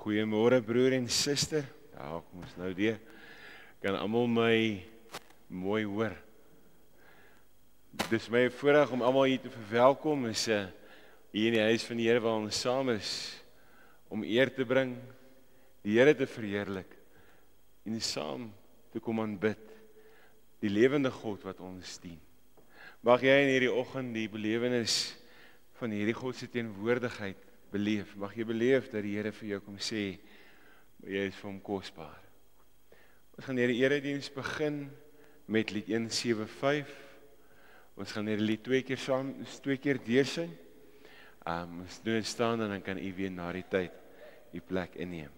Goeiemôre broer en suster. Ja, kom ons nou weer. Kan almal my mooi hoor. Dis my voorreg om almal hier te verwelkom. Is hier in die huis van die Here waar ons saam is om eer te bring, die Here te verheerlik en saam te kom aanbid die lewende God wat ons dien. Mag jy in hierdie oggend die belewenis van hierdie God se teenwoordigheid beleef. Mag jy beleef dat die Here vir jou kom sê, jy is vir hom kosbaar. Ons gaan hierdie erediens begin met lied 175. Ons gaan hierdie lied twee keer deursing. Ons doen dit staan en dan kan u weer na die tyd die plek inneem.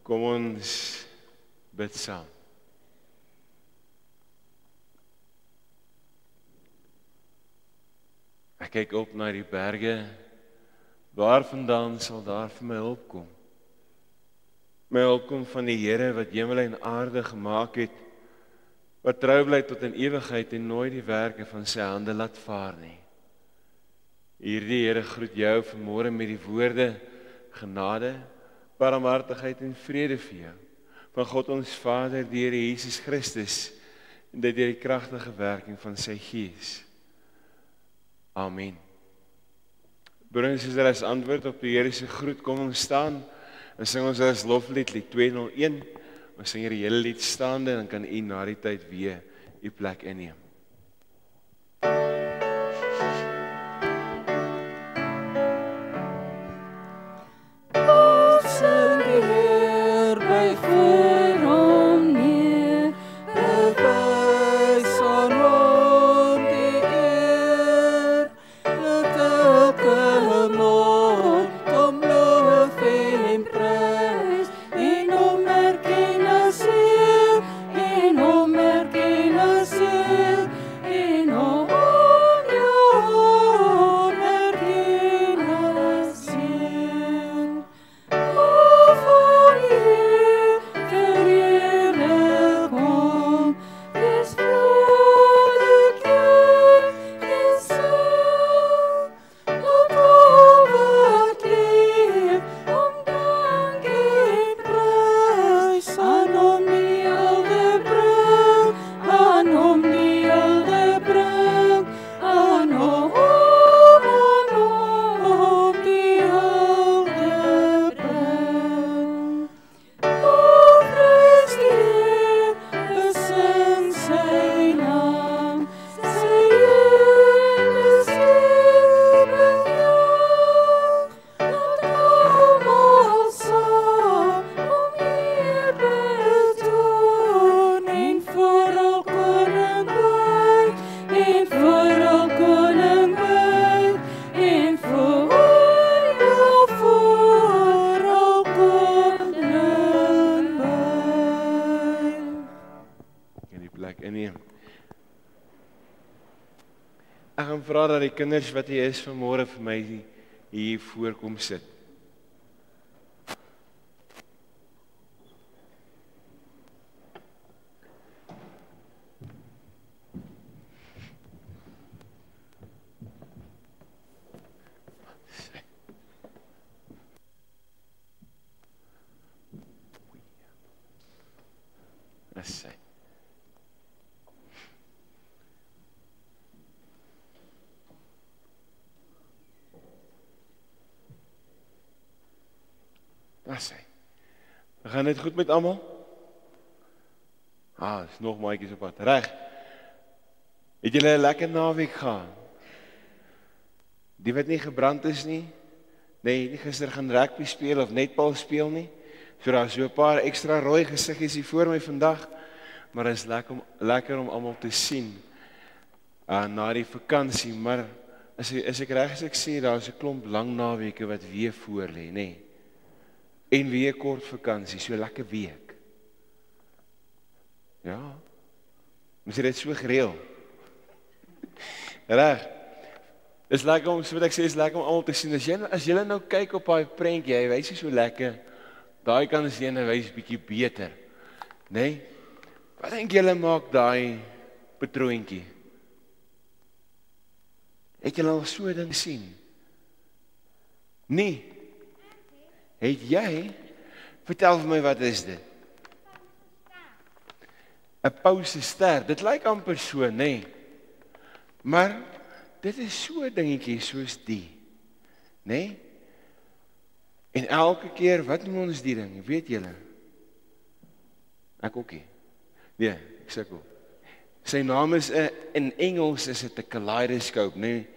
Kom ons bid saam. Ek kyk op na die berge, waar vandaan sal daar vir my hulp kom? My hulp kom van die Here wat hemel en aarde gemaak het, wat trou bly tot in ewigheid en nooit die werke van sy hande laat vaar nie. Hierdie Here groet jou vanmôre met die woorde genade, barmhartigheid en vrede vir jou, van God ons Vader, die Here Jesus Christus, en dit deur die kragtige werking van sy Gees. Amen. Broers en susters, as antwoord op die Here se groet, kom ons staan en sing ons as loflied lied 201. Ons sing hierdie hele lied staande en dan kan u na die tyd weer u plek inneem. Kom loof en prys, en om erken vra dat die kinders wat hier is vanmôre vir my hier voorkom sit. Dis hy. Dis hy. Gaan dit goed met almal? Is nog maatjies op pad. Reg. Het julle 'n lekker naweek gehad? Die wat nie gebrand is nie, nie gister gaan rugby speel of netbal speel nie. So daar is so 'n paar ekstra rooi gesiggies hier voor my vandag, maar dit is lekker om almal te sien na die vakansie, maar is ek reg as ek sê daar is 'n klomp lang naweke wat weer voor lê, nê? En weer kort vakansie, so lekker week. Ja. Moet jy dit so gereël? Reg. Is lekker om, so wat ek sê, is lekker om almal te sien. As jy nou kyk op daai prentjie, hy wys so lekker. Daai kan as jy wys bietjie beter. Nê? Wat dink julle maak daai patroontjie? Het julle al so 'n ding sien? Nee. Het jy? Vertel vir my, wat is dit? 'n Pousester. Dit lyk amper so, nê? Maar dit is so 'n dingetjie soos die, nê? En elke keer, wat noem ons die ding? Weet julle? Ek ook nie. Nee, ek sukkel. Sy naam is in Engels is dit 'n kaleidoscope, nê?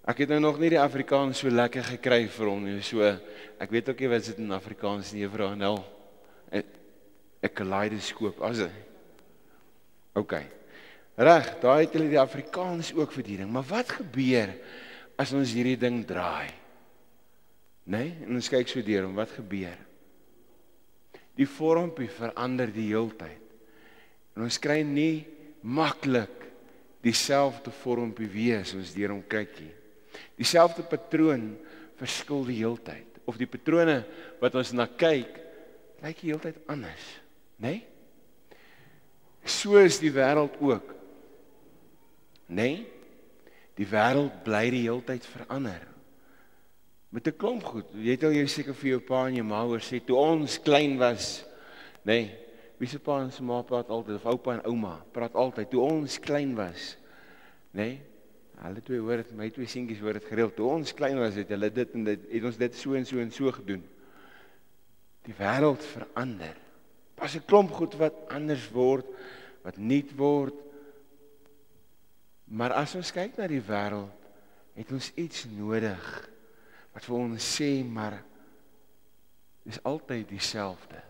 Ek het nou nog nie die Afrikaans so lekker gekry vir hom nie. So ek weet ook nie wat dit in Afrikaans nie, Juffrou Anel. 'n kaleidoskoop, as dit. OK. Reg, daai het hulle die Afrikaans ook vir die ding. Maar wat gebeur as ons hierdie ding draai? Nee, en ons kyk so deur om wat gebeur. Die vormpie verander die heeltyd. En ons kry nie maklik dieselfde vormpie weer as ons deur hom kyk nie. Dieselfde patroon verskil die heeltyd. Of die patrone wat ons na kyk, lyk die heeltyd anders, né? So is die wêreld ook. Né? Die wêreld bly die heeltyd verander. Met 'n klomp goed. Jy het al jy seker vir jou pa en jou ma hoor sê, toe ons klein was, nê? Wie se pa en se ma praat altyd, of oupa en ouma praat altyd, toe ons klein was, nê? Hulle twee hoor dit, my twee seentjies hoor dit gereeld. Toe ons klein was, het hulle dit en dit, het ons dit so en so en so gedoen. Die wêreld verander. Pas 'n klomp goed wat anders word, wat nuut word. Maar as ons kyk na die wêreld, het ons iets nodig wat vir ons sê, maar dis altyd dieselfde.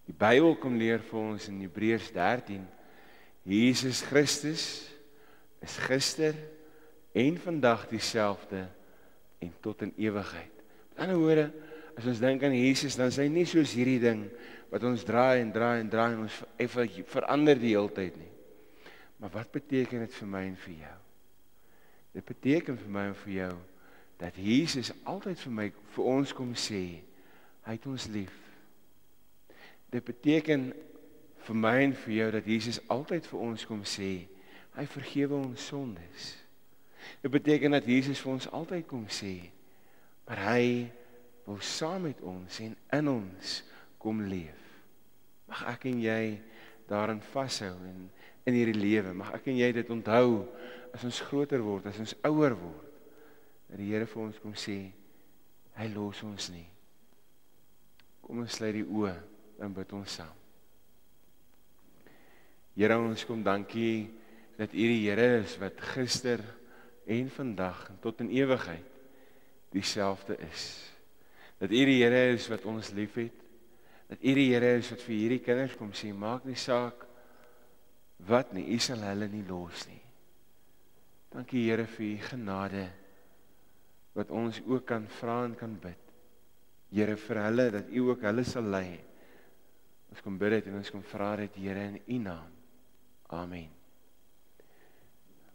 Die Bybel kom leer vir ons in Hebreërs 13, Jesus Christus is gister en vandag dieselfde en tot in ewigheid. Met ander woorde, as ons dink aan Jesus, dan is hy nie soos hierdie ding wat ons draai en draai en draai en ons verander die hele tyd nie. Maar wat beteken dit vir my en vir jou? Dit beteken vir my en vir jou dat Jesus altyd vir ons kom sê, hy het ons lief. Dit beteken vir my en vir jou dat Jesus altyd vir ons kom sê, hy vergewe ons sondes. Dit beteken dat Jesus vir ons altyd kom sê, maar hy wil saam met ons en in ons kom leef. Mag ek en jy daarin vashou en in hierdie lewe, mag ek en jy dit onthou as ons groter word, as ons ouer word, dat die Here vir ons kom sê, hy los ons nie. Kom ons sluit die oë en bid ons saam. Here, ons kom dankie dat U die Here is wat gister en vandag en tot in ewigheid dieselfde is. Dat U die Here is wat ons liefhet, dat U die Here is wat vir hierdie kinders kom sê, maak nie saak wat nie, U sal hulle nie los nie. Dankie Here vir U genade, wat ons ook kan vra en kan bid. Here, vir hulle, dat U ook hulle sal lei. Ons kom bid dit en ons kom vra dit, Here, in U naam. Amen.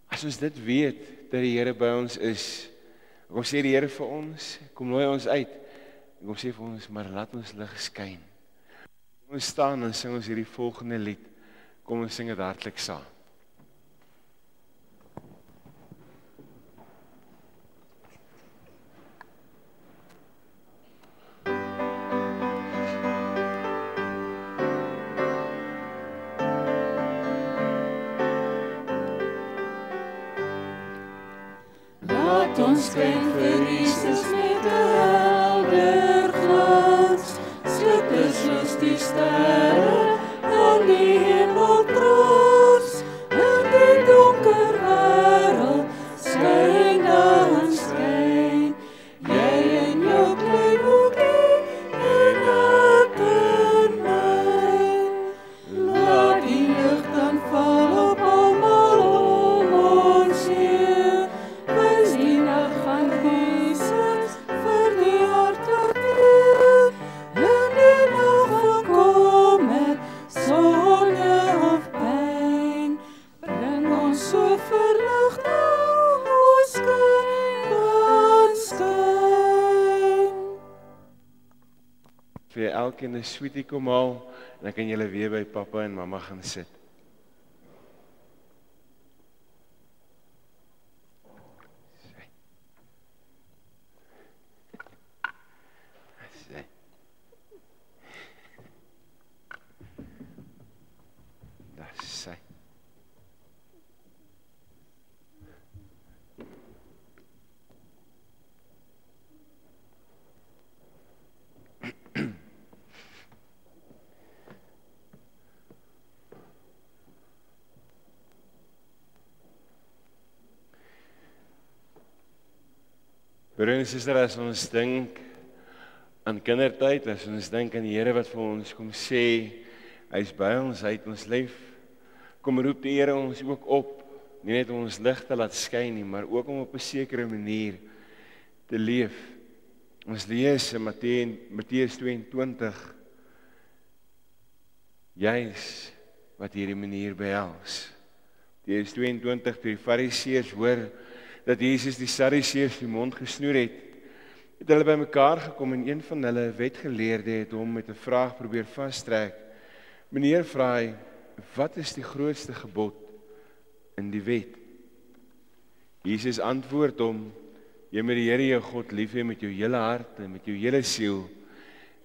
As as ons dit weet, dat die Here by ons is, kom sê die Here vir ons, kom nooi ons uit, en kom sê vir ons, maar laat ons lig skyn. Kom ons staan en sing ons hierdie volgende lied, kom ons sing dit hartlik saam. Laat ons skyn vir Jesus met 'n helder glans, schitters soos die sterre aan die hemel trots. In die donker wêreld skyn dan skyn, jy in jou klein hoekie en ek in myn. Laat die lig dan val op almal om ons heen, wys die nag van Jesus vir die harte teen. In die nag van komme, sonde of pyn, bring ons so verligting, o skyn dan skyn. Vir elkeen 'n sweetie kom haal, en dan kan julle weer by pappa en mamma gaan sit. Dis sy. Broer en suster, as ons dink aan kindertyd, as ons dink aan die Here wat vir ons kom sê, hy is by ons, hy het ons lief, kom roep die Here ons ook op, nie net om ons lig te laat skyn nie, maar ook om op 'n sekere manier te leef. Ons lees in Matteus 22, juis wat hierdie manier behels. Matteus 22, toe die Fariseërs hoor dat Jesus die Sadduseërs die mond gesnoer het hulle by mekaar gekom en een van hulle, 'n wetgeleerde, het hom met 'n vraag probeer vastrek. Meneer, vra hy, wat is die grootste gebod in die wet? Jesus antwoord hom, jy moet die Here jou God lief hê met jou hele hart en met jou hele siel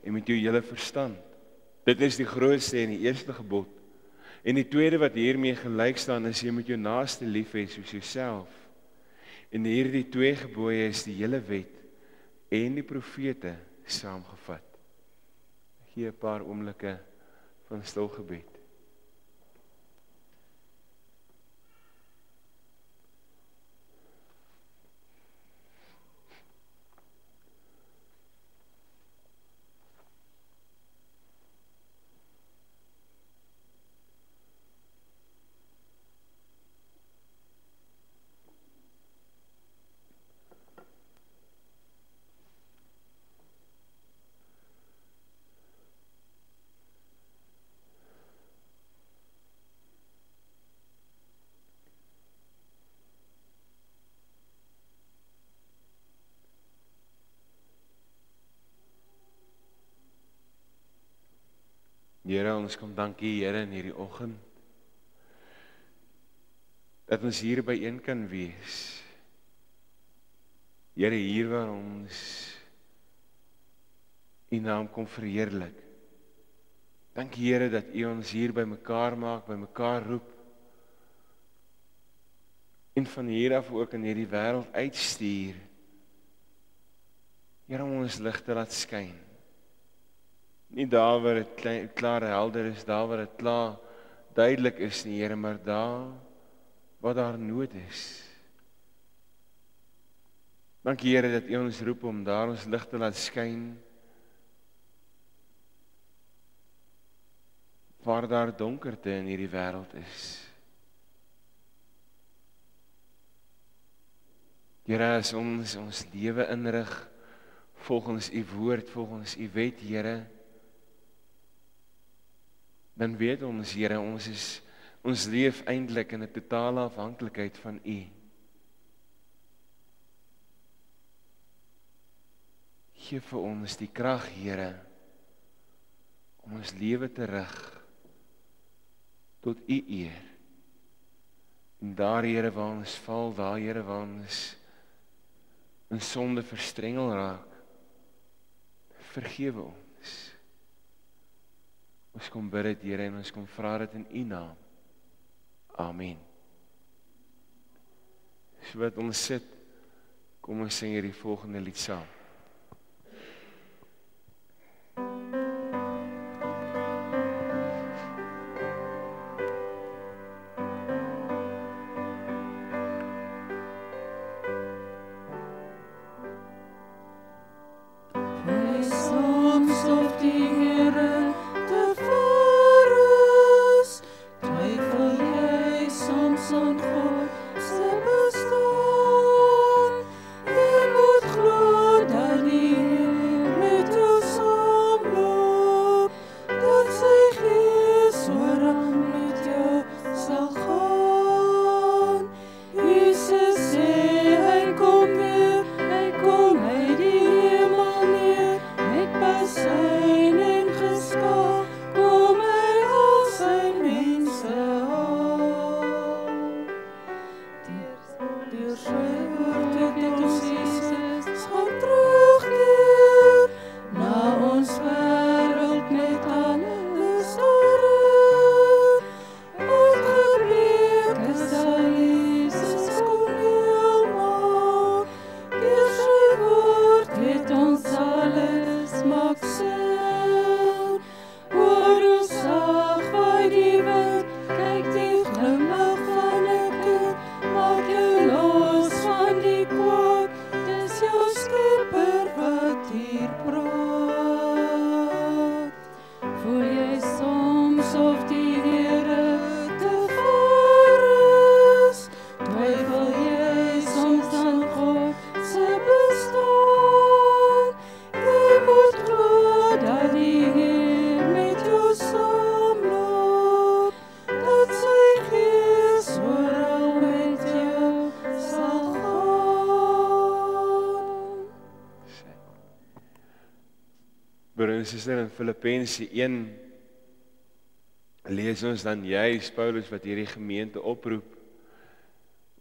en met jou hele verstand. Dit is die grootste en die eerste gebod. En die tweede wat hiermee gelyk staan is, jy moet jou naaste lief hê soos jouself. En hierdie twee gebooie is die hele wet en die profete saamgevat. Ek gee 'n paar oomblikke van stil gebed. Here, ons kom dankie, Here, in hierdie oggend, dat ons hier byeen kan wees. Here, hier waar ons U naam kom verheerlik. Dankie, Here, dat U ons hier by mekaar maak, by mekaar roep, en van hier af ook in hierdie wêreld uitstuur. Here, om ons lig te laat skyn. Nie daar waar dit klaar helder is, daar waar dit klaar duidelik is nie, Here, maar daar waar daar nood is. Dankie, Here, dat U ons roep om daar ons lig te laat skyn, waar daar donkerte in hierdie wêreld is. Here, as ons lewe inrig volgens U woord, volgens U wet, Here, dan weet ons, Here, ons Ons leef eintlik in 'n totale afhanklikheid van U. Gee vir ons die krag, Here, om ons lewe te rig tot U eer. En daar, Here, waar ons val, daar, Here, waar ons in sonde verstrengel raak, vergewe ons. Ons kom bid dit, Here, en ons kom vra dit in U naam. Amen. So wat ons sit, kom ons sing hierdie volgende lied saam. Suster, in Filippense 1 lees ons dan juis Paulus wat hierdie gemeente oproep.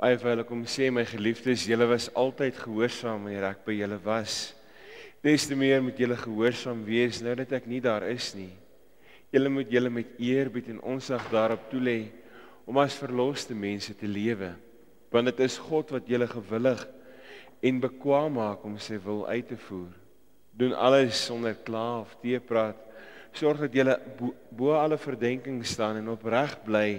Hy vir hulle kom sê, my geliefdes, julle was altyd gehoorsaam wanneer ek by julle was. Des te meer moet julle gehoorsaam wees nou dat ek nie daar is nie. Julle moet julle met eerbied en ontzag daarop toelê om as verloste mense te lewe, want dit is God wat julle gewillig en bekwaam maak om sy wil uit te voer. Doen alles sonder kla of teepraat. Sorg dat julle bo alle verdenking staan en opreg bly,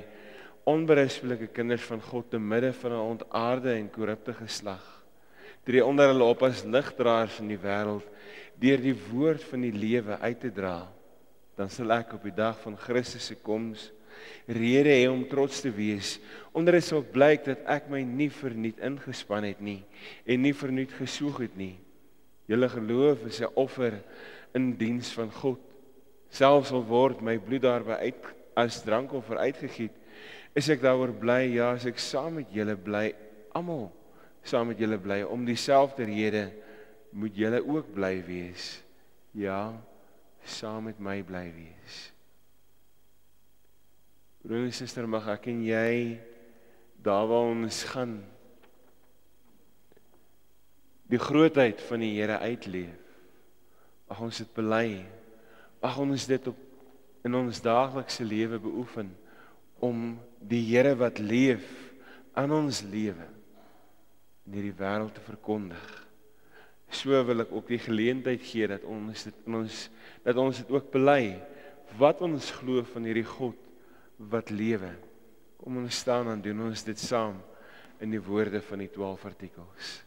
onberispelike kinders van God te midde van 'n ontaarde en korrupte geslag. Tree onder hulle op as ligdraers in die wêreld, deur die woord van die lewe uit te dra. Dan sal ek op die dag van Christus se koms rede hê om trots te wees, omdat dit sal blyk dat ek my nie verniet ingespan het nie en nie verniet gesoeg het nie. Julle geloof is 'n offer in diens van God. Selfs al word my bloed daarby as drankoffer uitgegiet, is ek daaroor bly, ja, as ek saam met julle bly, almal saam met julle bly, om dieselfde rede moet julle ook bly wees. Ja, saam met my bly wees. Broer en suster, mag ek en jy, daar waar ons gaan, die grootheid van die Here uitleef. Mag ons dit bely. Mag ons dit in ons daaglikse lewe beoefen, om die Here wat leef aan ons lewe in hierdie wêreld te verkondig. So wil ek ook die geleentheid gee dat ons dit ook bely, wat ons glo van hierdie God wat lewe. Kom ons staan en doen ons dit saam in die woorde van die 12 artikels.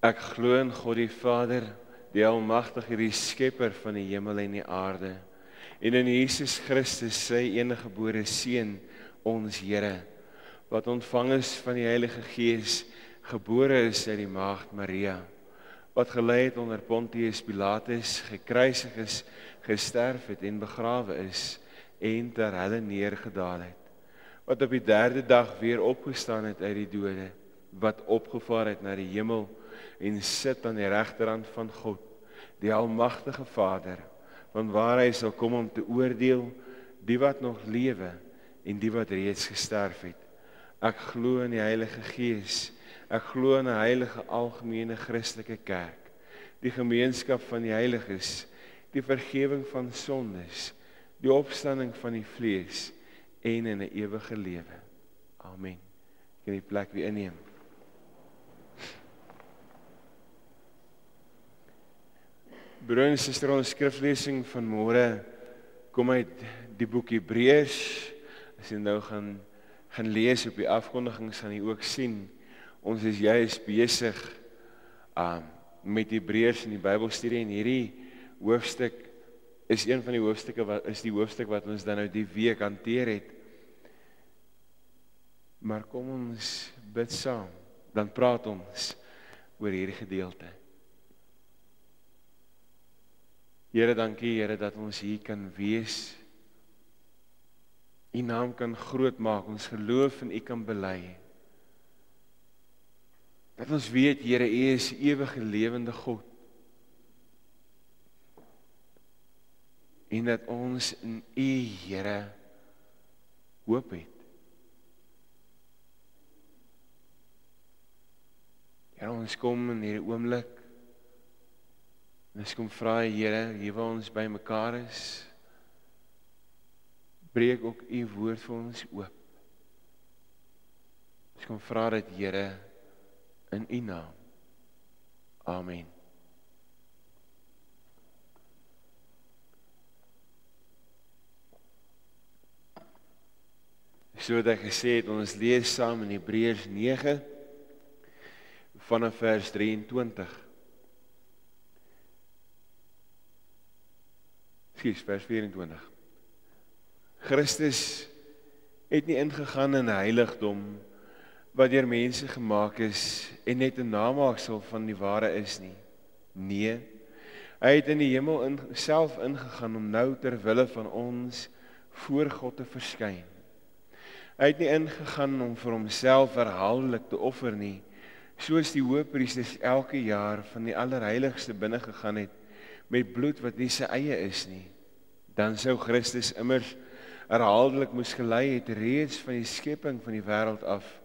Ek glo in God die Vader, die almagtige, die skepper van die hemel en die aarde, en in Jesus Christus, sy eniggebore Seun, ons Here, wat ontvang is van die Heilige Gees, gebore is uit die maagd Maria, wat gelei het onder Pontius Pilatus, gekruisig is, gesterf het en begrawe is en ter helle neergedaal het, wat op die 3de dag weer opgestaan het uit die dode, wat opgevaar het na die hemel en sit aan die regterhand van God, die almagtige Vader, vanwaar hy sal kom om te oordeel die wat nog lewe en die wat reeds gesterf het. Ek glo in die Heilige Gees, ek glo in 'n heilige algemene Christelike kerk, die gemeenskap van die heiliges, die vergewing van sondes, die opstanding van die vlees en in 'n ewige lewe. Amen. Kan die plek weer inneem. Broer en suster, ons skriflesing van môre kom uit die boek Hebreërs. As jy nou gaan lees op die afkondigings, gaan jy ook sien, ons is juist besig met Hebreërs in die Bybelstudie, en hierdie hoofstuk is een van die hoofstuk wat ons dan nou die week hanteer het. Maar kom ons bid saam, dan praat ons oor hierdie gedeelte. Here, dankie Here dat ons hier kan wees. U naam kan groot maak, ons geloof in U kan bely. Dat ons weet, Here, U is ewige lewende God. En dat ons in U, Here, hoop het. Here, ons kom in hierdie oomblik, en ons kom vra, Here, hier waar ons by mekaar is, breek ook U woord vir ons oop. Ons kom vra dit, Here, in U naam. Amen. So wat ek gesê het, ons lees saam in Hebreërs 9, vanaf vers 23. Vers 24. Christus het nie ingegaan in 'n heiligdom wat deur mense gemaak is en net 'n namaaksel van die ware is nie. Nee, hy het in die hemel self ingegaan om nou ter wille van ons voor God te verskyn. Hy het nie ingegaan om vir homself herhaaldelik te offer nie, soos die hoëpriesters elke jaar van die allerheiligste binne gegaan het met bloed wat nie sy eie is nie. Dan sou Christus immers herhaaldelik moes gelei het reeds van die skepping van die wêreld af.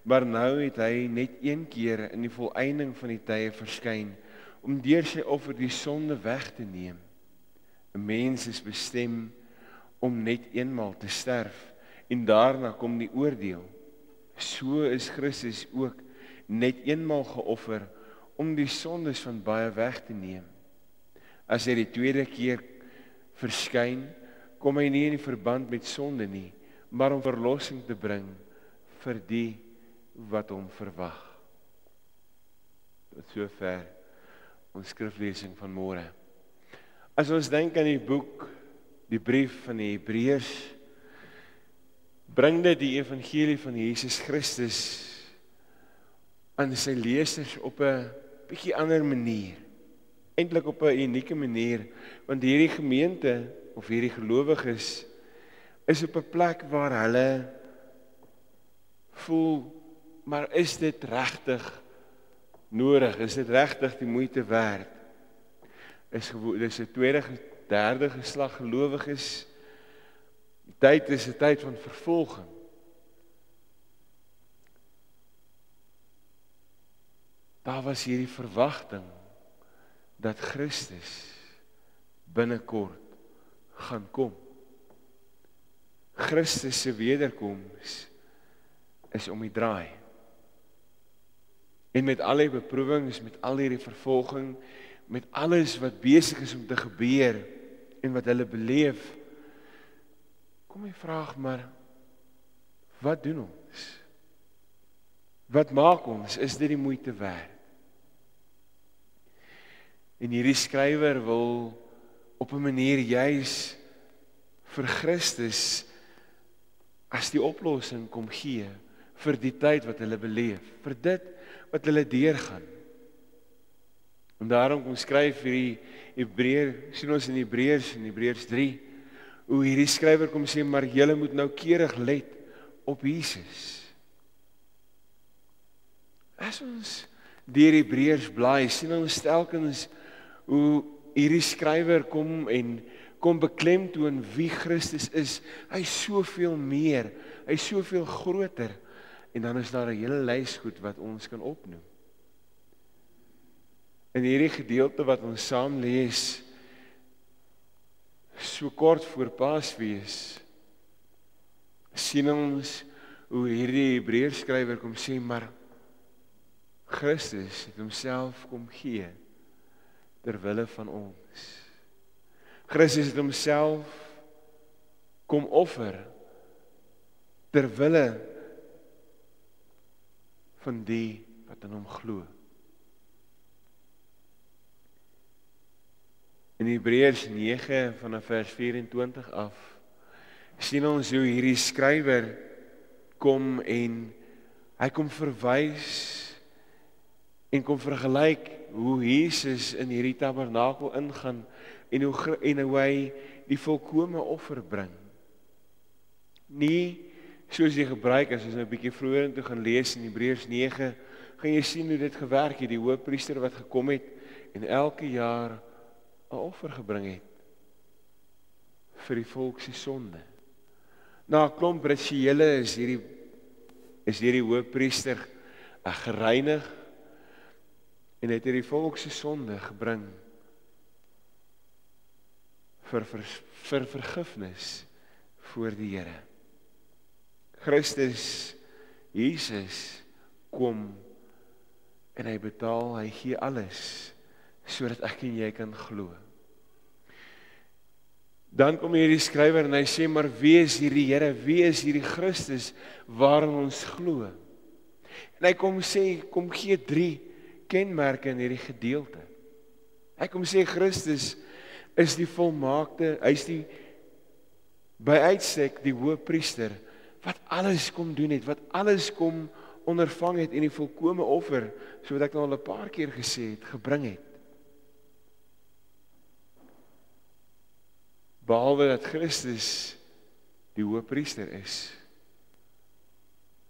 Maar nou het hy net een keer in die volëinding van die tye verskyn om deur sy offer die sonde weg te neem. 'n Mens is bestem om net eenmaal te sterf en daarna kom die oordeel. So is Christus ook net eenmaal geoffer om die sondes van baie weg te neem. As hy die tweede keer verskyn, kom hy nie in die verband met sonde nie, maar om verlossing te bring vir die wat hom verwag. Tot sover ons skriflesing van môre. As ons dink aan die boek, die brief van die Hebreërs, bring dit die evangelie van Jesus Christus aan sy lesers op 'n bietjie ander manier. Eintlik op 'n unieke manier, want hierdie gemeente of hierdie gelowiges is op 'n plek waar hulle voel, maar is dit regtig nodig? Is dit regtig die moeite werd? Dis 'n tweede, derde geslag gelowiges. Die tyd is 'n tyd van vervolging. Daar was hierdie verwagting dat Christus binnekort gaan kom. Christus se wederkoms is om die draai. En met al die beproewings, met al hierdie vervolging, met alles wat besig is om te gebeur en wat hulle beleef, kom die vraag maar, wat doen ons? Wat maak ons? Is dit die moeite werd? En hierdie skrywer wil op 'n manier juis vir Christus as die oplossing kom gee vir die tyd wat hulle beleef, vir dit wat hulle deurgaan. En daarom kom skryf hierdie sien ons in Hebreërs 3, hoe hierdie skrywer kom sê, maar julle moet noukeurig let op Jesus. As ons deur Hebreërs blaai, sien ons telkens hoe hierdie skrywer kom beklemtoon wie Christus is. Hy is soveel meer, hy is soveel groter, en dan is daar 'n hele lys goed wat ons kan opnoem. In hierdie gedeelte wat ons saam lees, so kort voor Paasfees, sien ons hoe hierdie Hebreërs skrywer kom sê, maar Christus het homself kom gee ter wille van ons. Christus het homself kom offer ter wille van die wat in hom glo. In Hebreërs 9 vanaf vers 24 af sien ons hoe hierdie skrywer kom en hy kom verwys en kom vergelyk hoe Jesus in hierdie tabernakel ingaan en hoe hy die volkome offer bring. Nie soos die gebruik as ons nou 'n bietjie vroeër intoe gaan lees in Hebreërs 9, gaan jy sien hoe dit gewerk het, die hoofpriester wat gekom het en elke jaar 'n offer gebring het vir die volk se sonde. Na 'n klomp rituele is hierdie hoofpriester gereinig en het hierdie volk se sonde gebring vir vergifnis voor die Here. Christus, Jesus, kom en hy betaal, hy gee alles, sodat ek en jy kan glo. Dan kom hierdie skrywer en hy sê, maar wie is hierdie Here, wie is hierdie Christus, waarin ons glo? En hy kom gee 3 kenmerke in hierdie gedeelte. Hy kom sê, Christus is die volmaakte, hy is die by uitstek die hoëpriester, wat alles kom doen het, wat alles kom ondervang het en die volkome offer, soos ek nou al 'n paar keer gesê het, gebring het. Behalwe dat Christus die hoëpriester is,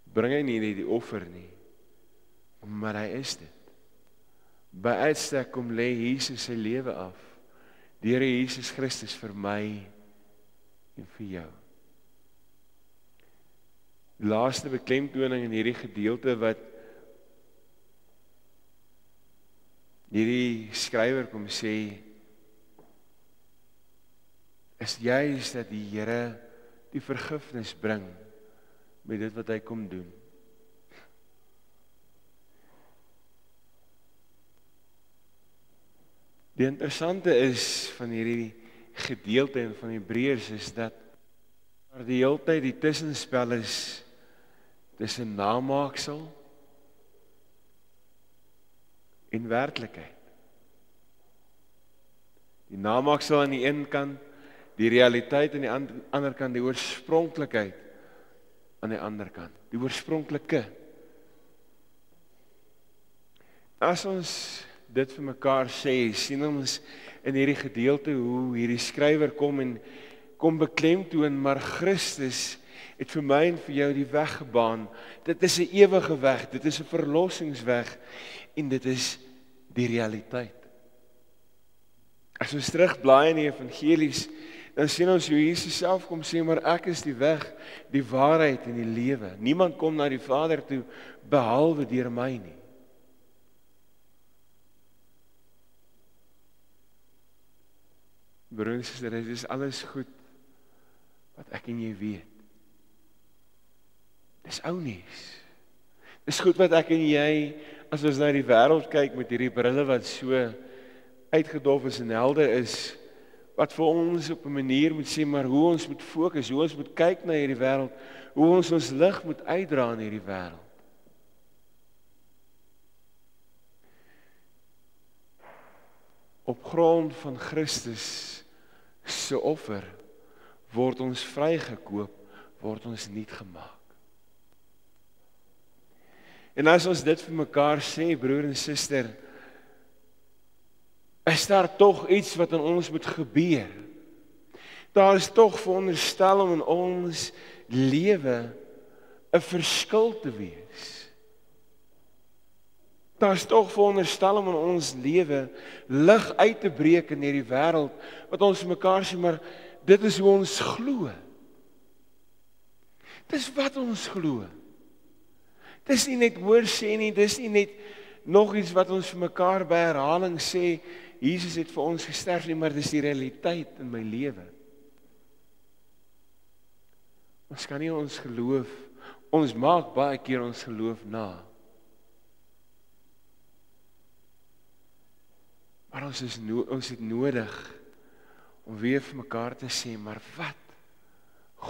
bring hy nie net die offer nie, maar hy is dit. By uitstek kom lê Jesus sy lewe af, die Here Jesus Christus vir my en vir jou. Die laaste beklemtoning in hierdie gedeelte wat hierdie skrywer kom sê, is juist dat die Here die vergifnis bring met dit wat hy kom doen. Die interessante is van hierdie gedeelte en van Hebreërs is dat daar die hele tyd die tussenspel is tussen namaaksel en werklikheid. Die namaaksel aan die een kant, die realiteit aan die ander kant, die oorspronklikheid aan die ander kant, die oorspronklike. As ons dit vir mekaar sê, sien ons in hierdie gedeelte hoe hierdie skrywer kom beklemtoon, maar Christus het vir my en vir jou die weg gebaan. Dit is 'n ewige weg, dit is 'n verlossingsweg en dit is die realiteit. As ons terugblaai in die evangelies, dan sien ons hoe Jesus self kom sê, maar ek is die weg, die waarheid en die lewe. Niemand kom na die Vader toe behalwe deur my nie. Broers en susters, dit is alles goed wat ek en jy weet. Dis ou nuus. Dis goed wat ek en jy, as ons na die wêreld kyk met hierdie brille wat so uitgedof is en helder is, wat vir ons op 'n manier moet sê, maar hoe ons moet fokus, hoe ons moet kyk na hierdie wêreld, hoe ons lig moet uitdra in hierdie wêreld. Op grond van Christus se offer word ons vrygekoop, word ons nuut gemaak. En as ons dit vir mekaar sê, broer en suster, is daar tog iets wat in ons moet gebeur. Daar is tog veronderstel om in ons lewe 'n verskil te wees. Daar is tog veronderstel om in ons lewe lig uit te breek in hierdie wêreld, wat ons vir mekaar sê, maar dit is hoe ons glo. Dis wat ons glo. Dis nie net hoor sê nie, dis nie net nog iets wat ons vir mekaar by herhaling sê, Jesus het vir ons gesterf nie, maar dis die realiteit in my lewe. Ons kan nie ons geloof, ons maak baie keer ons geloof na. Maar ons het nodig om weer vir mekaar te sê, maar wat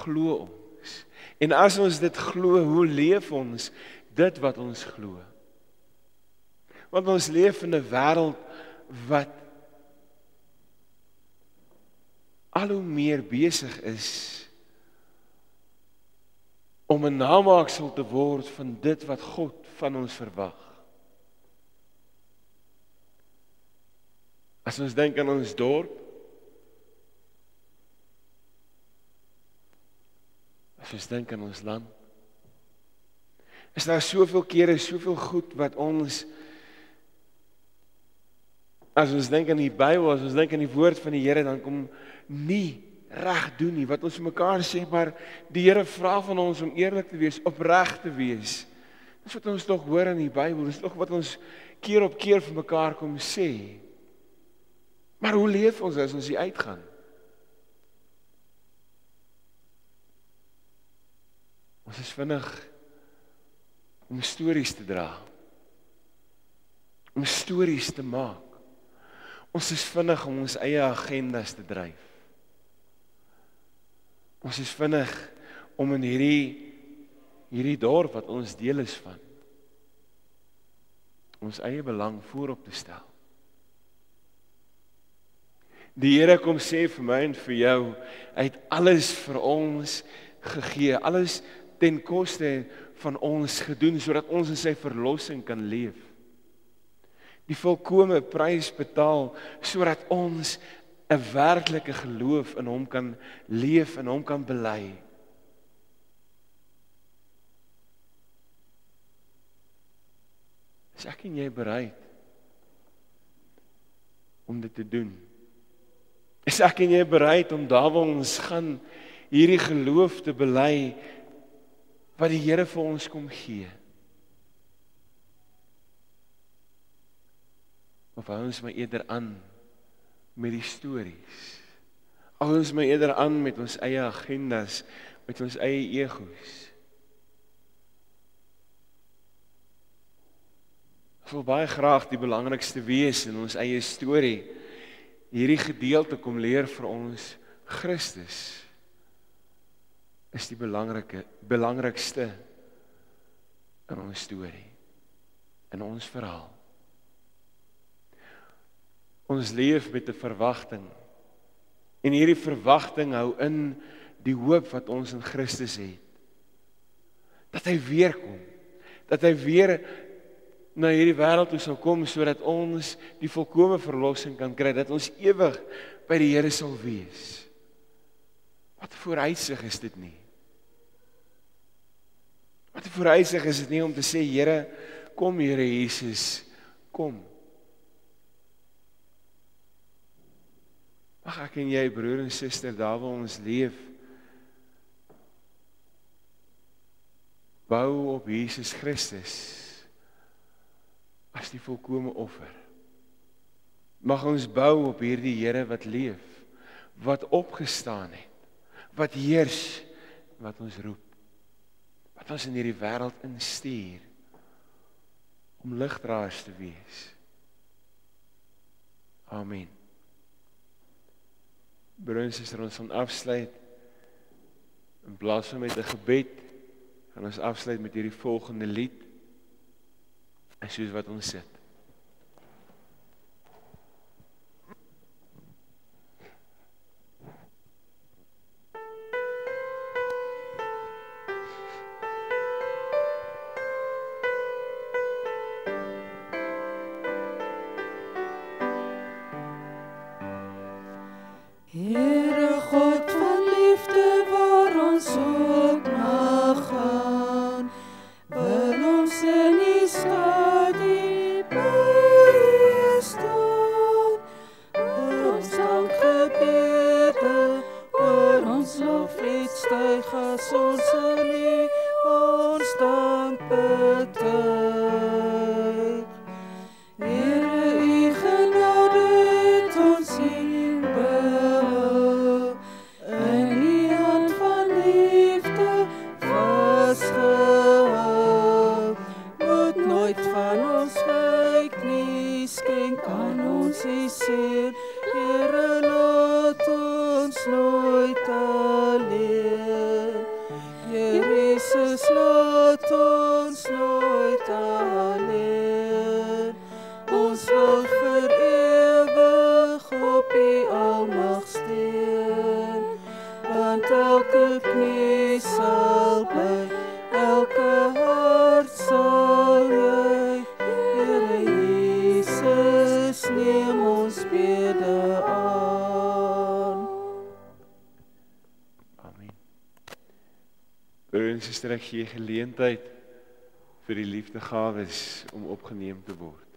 glo ons? En as ons dit glo, hoe leef ons dit wat ons glo? Want ons leef in 'n wêreld wat al hoe meer besig is om 'n namaaksel te word van dit wat God van ons verwag. As ons dink aan ons dorp, as ons dink aan ons land, is daar soveel kere, soveel goed wat ons, as ons dink aan die Bybel, as ons dink aan die woord van die Here, dan kom nie reg doen nie, wat ons vir mekaar sê, maar die Here vra van ons om eerlik te wees, opreg te wees. Dis wat ons tog hoor in die Bybel, dis tog wat ons keer op keer vir mekaar kom sê. Maar hoe leef ons as ons hier uitgaan? Ons is vinnig om stories te dra, om stories te maak. Ons is vinnig om ons eie agendas te dryf. Ons is vinnig om in hierdie dorp wat ons deel is van, ons eie belang voorop te stel. Die Here kom sê vir my en vir jou, hy het alles vir ons gegee, alles ten koste van ons gedoen, sodat ons in sy verlossing kan leef. Die volkome prys betaal, sodat ons 'n werklike geloof in hom kan leef, in hom kan bely. Is ek en jy bereid om dit te doen? Is ek en jy bereid om daar waar ons gaan, hierdie geloof te bely, wat die Here vir ons kom gee? Of hou ons maar eerder aan met die stories? Hou ons maar eerder aan met ons eie agendas, met ons eie egos? Ons wil baie graag die belangrikste wees in ons eie storie. Hierdie gedeelte kom leer vir ons, Christus is die belangrikste in ons storie, in ons verhaal. Ons leef met 'n verwagting, en hierdie verwagting hou in die hoop wat ons in Christus het, dat hy weer kom, dat hy weer na hierdie wêreld toe sal kom, sodat ons die volkome verlossing kan kry, dat ons ewig by die Here sal wees. Wat 'n vooruitsig is dit nie? Wat 'n vooruitsig is dit nie om te sê, Here, kom Here Jesus, kom. Mag ek en jy, broer en suster, daar waar ons leef, bou op Jesus Christus as die volkome offer. Mag ons bou op hierdie Here wat leef, wat opgestaan het, wat heers, wat ons roep, wat ons in hierdie wêreld instuur, om ligdraers te wees. Amen. Broer en suster, ons gaan afsluit, in plaas van met 'n gebed, gaan ons afsluit met hierdie volgende lied, en soos wat ons sit. nooit van ons wyk nie, skenk aan ons die seën. Here, laat ons nooit alleen. Here Jesus, laat ons nooit alleen. Ons wil vir ewig op U almag steun, want elke knie sal buig, elke hart sal juig. Here Jesus, neem ons bede aan. Amen. Broer en suster, ek gee geleentheid vir die liefdegawes om opgeneem te word.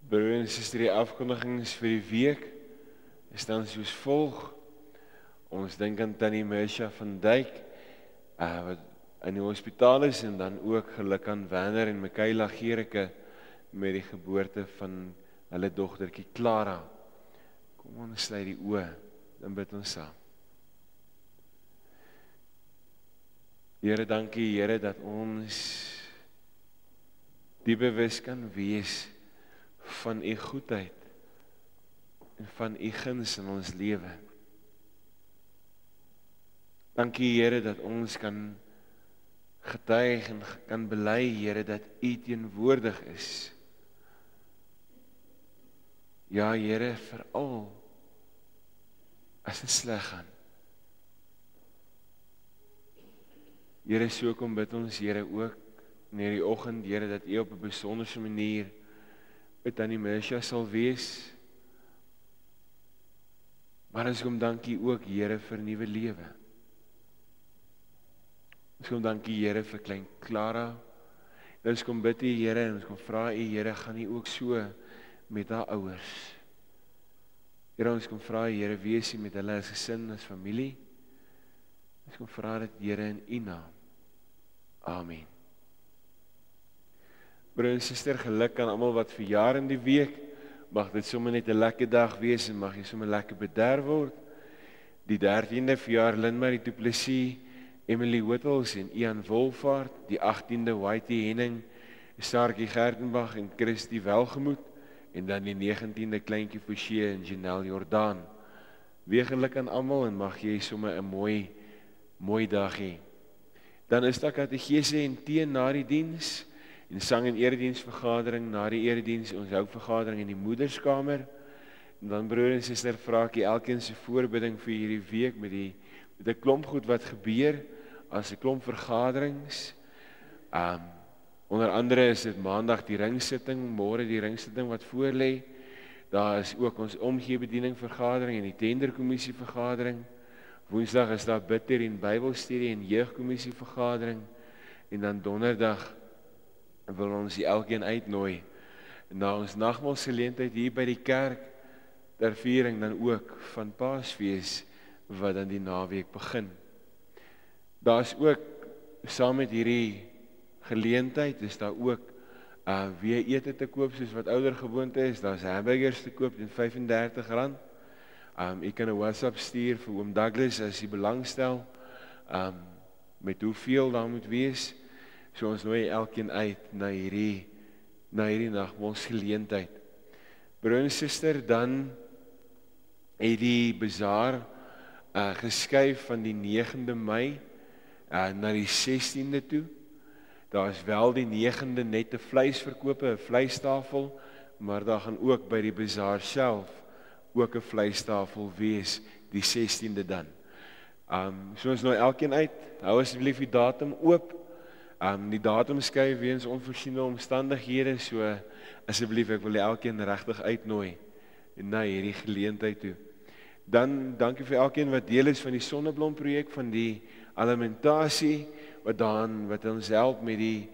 Broer en suster, die afkondigings vir die week is dan soos volg. Ons dink aan Tannie Mersha van Dijk, wat in die hospitaal is, en dan ook geluk aan Werner en Michaela Gerike met die geboorte van hulle dogtertjie Clara. Kom ons sluit die oë, dan bid ons saam. Here, dankie Here dat ons die bewus kan wees van U goedheid en van U guns in ons lewe. Dankie Here dat ons kan getuig en kan bely, Here, dat U teenwoordig is. Ja Here, veral as dit sleg gaan. Here, so kom bid ons, Here, ook in hierdie oggend, Here, dat U op 'n besonderse manier met Tannie Mersha sal wees. Maar ons kom dankie ook, Here, vir nuwe lewe. Ons kom dankie, Here, vir klein Clara. En ons kom bid U, Here, en ons kom vra U, Here, gaan U ook so met haar ouers. Here, ons kom vra U, Here, wees U met hulle as gesin, as familie. Ons kom vra dit, Here, in U naam. Amen. Broer en suster, geluk aan almal wat verjaar in die week. Mag dit sommer net 'n lekker dag wees en mag jy sommer lekker bederf word. Die 13de verjaar Lynn-Marie Du Plessis, Emily Whittles en Ian Wolvaart. Die 18de Whitey Henning, Saartjie Gertenbach en Christie Welgemoed. en dan die 19de kleintjie Forsie en Janelle Jordaan. Wegeluk aan almal en mag jy sommer 'n mooi dag hê. Dan is daar kategese en teen na die diens en sang en erediensvergadering na die erediens, ons hou vergadering in die moederskamer. En dan broer en suster, vra ek elkeen se voorbidding vir hierdie week met 'n klomp goed wat gebeur, as 'n klomp vergaderings. Onder andere is dit maandag die ringsitting, môre die ringsitting wat voorlê. Daar is ook ons omgeebediening vergadering en die tenderkommissie vergadering. Woensdag is daar bidder en Bybelstudie en jeugkommissie vergadering. En dan donderdag wil ons elkeen uitnooi na ons nagmaalsgeleentheid hier by die kerk, ter viering dan ook van Paasfees wat dan die naweek begin. Daar's ook saam met hierdie geleentheid is daar ook weer ete te koop soos wat ouer gewoonte is. Daar's hamburgers te koop teen R35. Ek kan 'n WhatsApp stuur vir oom Douglas as jy belangstel met hoeveel daar moet wees. So ons nooi elkeen uit na hierdie nagmaalsgeleentheid. Broer en suster, dan het die bazaar geskuif van die 9de Mei na die 16de toe. Daar is wel die 9de net 'n vleisverkope, 'n vleistafel, maar daar gaan ook by die bazaar self ook 'n vleistafel wees die 16de dan. So ons nou elkeen uit, hou asseblief die datum oop. Die datum skuif weens onvoorsiene omstandighede, so asseblief ek wil elkeen regtig uitnooi na hierdie geleentheid toe. Dan dankie vir elkeen wat deel is van die Sonneblom projek, van die alimentasie wat ons help met die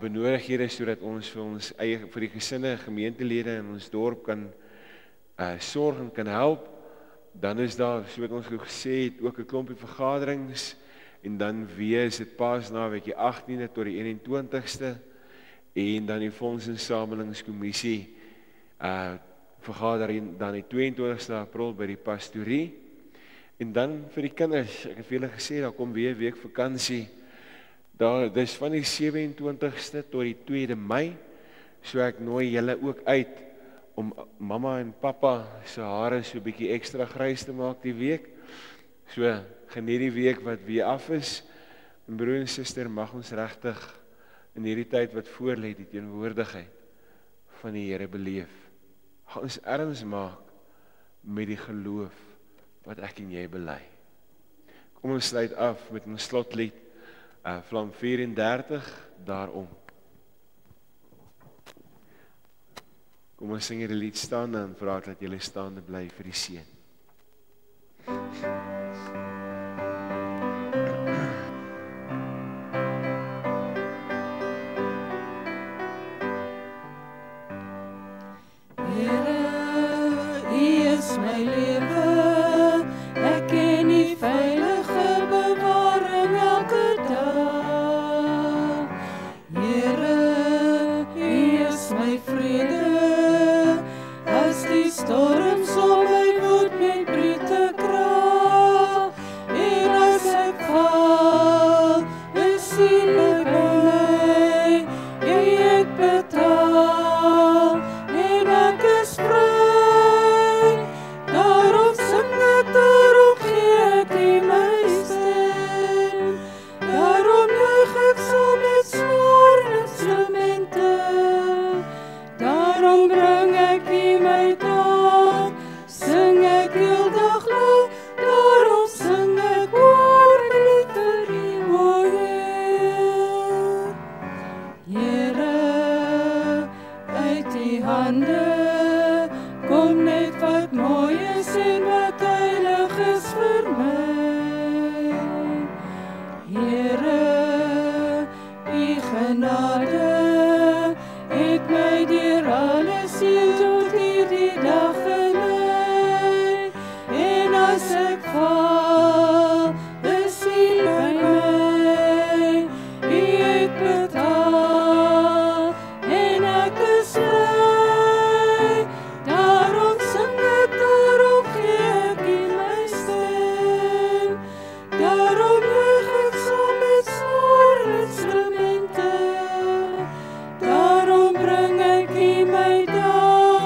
benodighede sodat ons vir die gesinne, gemeentelede in ons dorp kan sorg en kan help. Dan is daar, soos ons gesê het, ook 'n klompie vergaderings en dan weer is dit Paasnaweek die 18de tot die 21ste en dan die fondsinsamelingskommissie vergadering dan die 22ste April by die pastorie. En dan vir die kinders, ek het vir julle gesê, daar kom weer 'n week vakansie. Dis van die 27ste tot die 2de Mei, so ek nooi julle ook uit om mamma en pappa se hare so 'n bietjie ekstra grys te maak die week. So geniet die week wat weer af is. En broer en suster, mag ons regtig in hierdie tyd wat voorlê die teenwoordigheid van die Here beleef. Gaan ons erns maak met die geloof wat ek en jy bely. Kom ons sluit af met 'n slotlied, Vlam 34 daarom. Kom ons sing hierdie lied staan en vra dat julle staande bly vir die seën. Daarom bring ek my daar.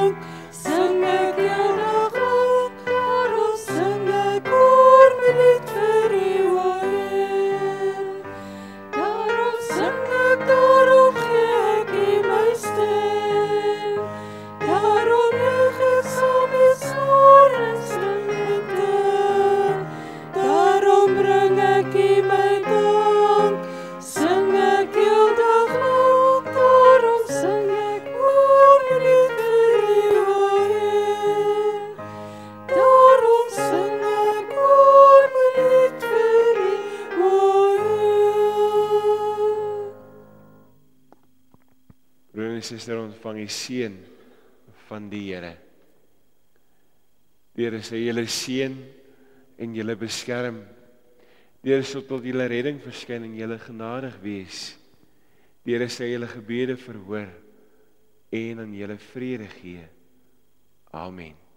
suster, ontvang die seën van die Here. Die Here sê julle seën en julle beskerm. Die Here sal tot julle redding verskyn en julle genadig wees. Die Here sê julle gebede verhoor en aan julle vrede gee. Amen.